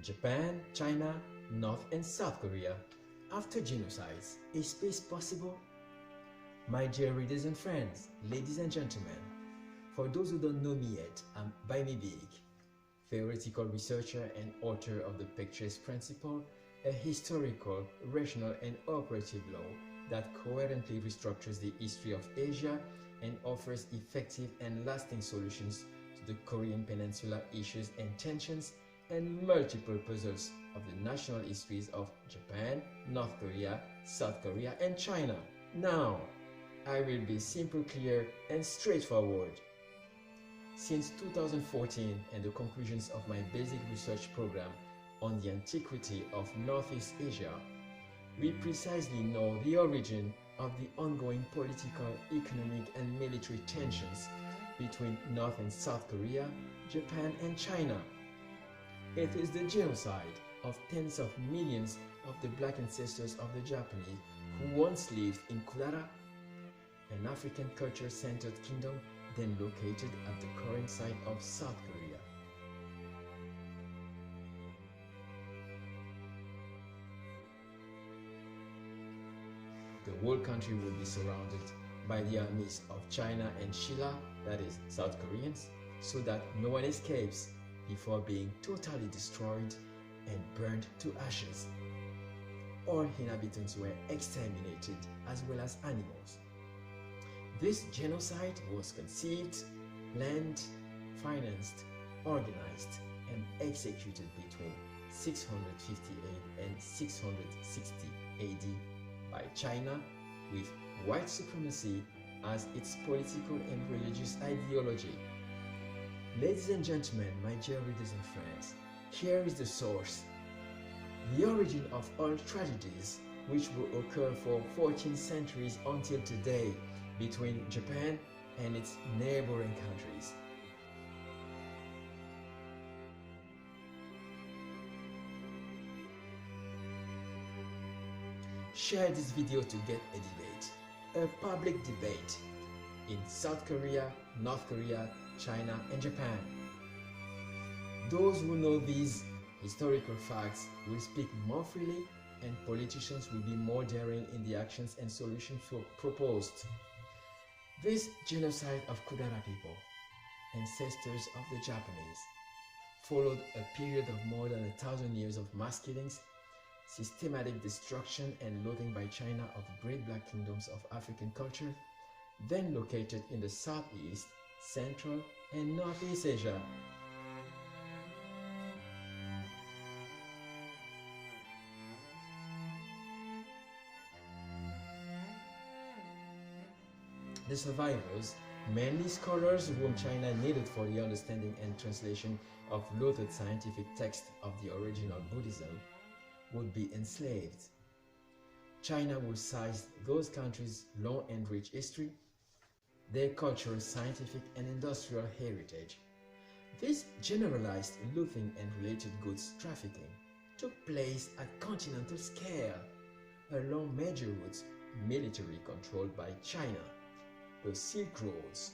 Japan, China, North and South Korea. After genocides, is peace possible? My dear readers and friends, ladies and gentlemen, for those who don't know me yet, I'm Bayemy Biyick, theoretical researcher and author of the Paekche's Principle, a historical, rational and operative law that coherently restructures the history of Asia and offers effective and lasting solutions to the Korean Peninsula issues and tensions and multiple puzzles of the national histories of Japan, North Korea, South Korea and China. Now, I will be simple, clear and straightforward. Since 2014 and the conclusions of my basic research program on the antiquity of Northeast Asia, we precisely know the origin of the ongoing political, economic and military tensions between North and South Korea, Japan and China. It is the genocide of tens of millions of the black ancestors of the Japanese who once lived in Kudara, an African culture-centered kingdom then located at the current site of South Korea. The whole country will be surrounded by the armies of China and Shilla, that is South Koreans, so that no one escapes before being totally destroyed and burned to ashes. All inhabitants were exterminated as well as animals. This genocide was conceived, planned, financed, organized, and executed between 658 and 660 AD by China, with white supremacy as its political and religious ideology. Ladies and gentlemen, my dear readers and friends, here is the source, the origin of all tragedies which will occur for 14 centuries until today between Japan and its neighboring countries. Share this video to get a debate, a public debate in South Korea, North Korea, China and Japan. Those who know these historical facts will speak more freely and politicians will be more daring in the actions and solutions proposed. This genocide of Kudara people, ancestors of the Japanese, followed a period of more than 1,000 years of mass killings, systematic destruction and looting by China of great black kingdoms of African culture, then located in the Southeast, Central and Northeast Asia. The survivors, mainly scholars whom China needed for the understanding and translation of looted scientific texts of the original Buddhism, would be enslaved. China would seize those countries' long and rich history, their cultural, scientific and industrial heritage. This generalized looting and related goods trafficking took place at continental scale along major routes militarily controlled by China, the Silk Roads.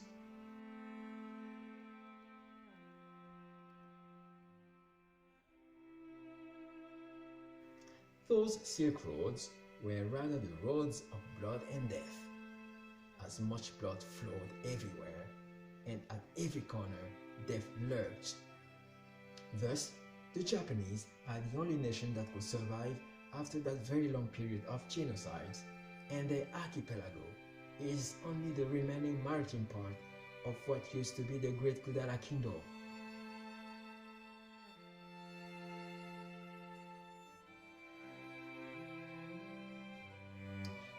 Those Silk Roads were rather the roads of blood and death, as much blood flowed everywhere, and at every corner death lurked. Thus, the Japanese are the only nation that could survive after that very long period of genocides, and their archipelago is only the remaining maritime part of what used to be the Great Kudara Kingdom.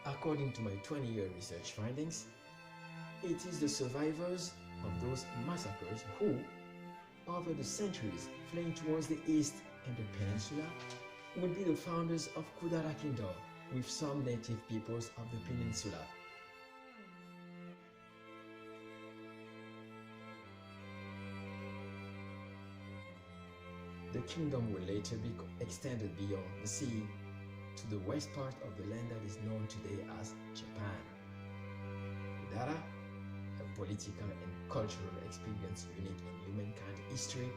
According to my 20-year research findings, it is the survivors of those massacres who, over the centuries fleeing towards the east and the peninsula, would be the founders of Kudara Kingdom with some native peoples of the peninsula. The kingdom will later be extended beyond the sea to the west part of the land that is known today as Japan. Kudara, a political and cultural experience unique in humankind history,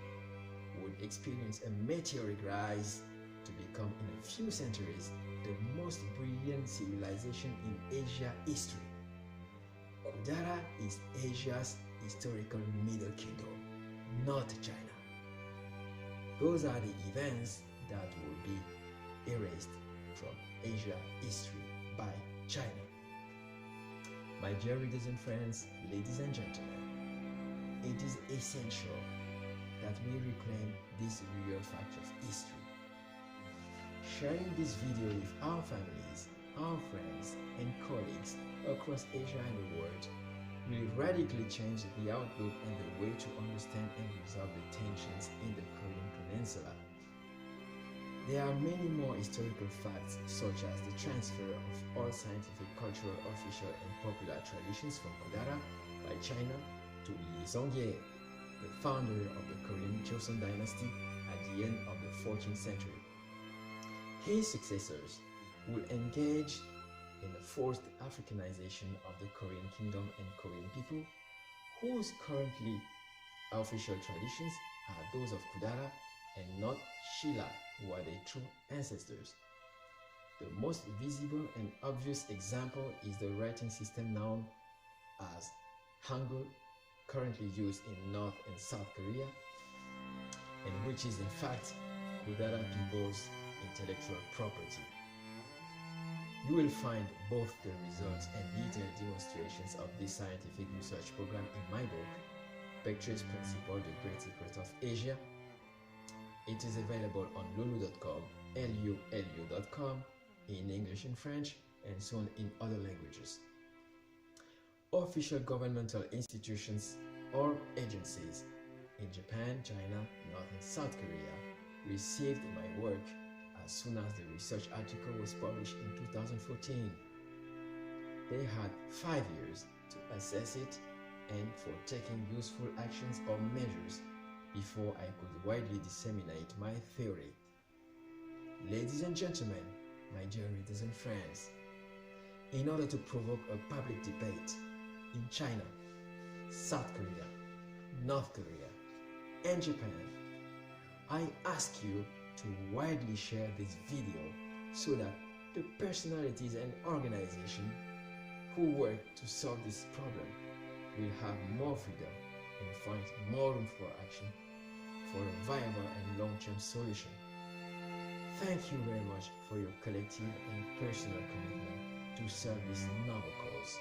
would experience a meteoric rise to become in a few centuries the most brilliant civilization in Asia history. Kudara is Asia's historical middle kingdom, not China. Those are the events that will be erased from Asia history by China. My dear readers and friends, ladies and gentlemen, it is essential that we reclaim this real fact of history. Sharing this video with our families, our friends, and colleagues across Asia and the world will radically change the outlook and the way to understand and resolve the tensions in the Korean Peninsula. There are many more historical facts, such as the transfer of all scientific, cultural, official, and popular traditions from Kudara by China to Li Zhongye, the founder of the Korean Joseon dynasty at the end of the 14th century. His successors will engage in the forced Africanization of the Korean kingdom and Korean people, whose currently official traditions are those of Kudara and not Shilla, who are their true ancestors. The most visible and obvious example is the writing system known as Hangul, currently used in North and South Korea, and which is in fact Kudara people's intellectual property. You will find both the results and detailed demonstrations of this scientific research program in my book, Paekche-Kemet-Africa-Yamato, The Great Secret of Asia. It is available on lulu.com, lulu.com, in English and French, and soon in other languages. Official governmental institutions or agencies in Japan, China, North and South Korea received my work as soon as the research article was published in 2014. They had 5 years to assess it and for taking useful actions or measures before I could widely disseminate my theory. Ladies and gentlemen, my dear readers and friends, in order to provoke a public debate in China, South Korea, North Korea, and Japan, I ask you to widely share this video so that the personalities and organizations who work to solve this problem will have more freedom and find more room for action for a viable and long-term solution. Thank you very much for your collective and personal commitment to serve this noble cause.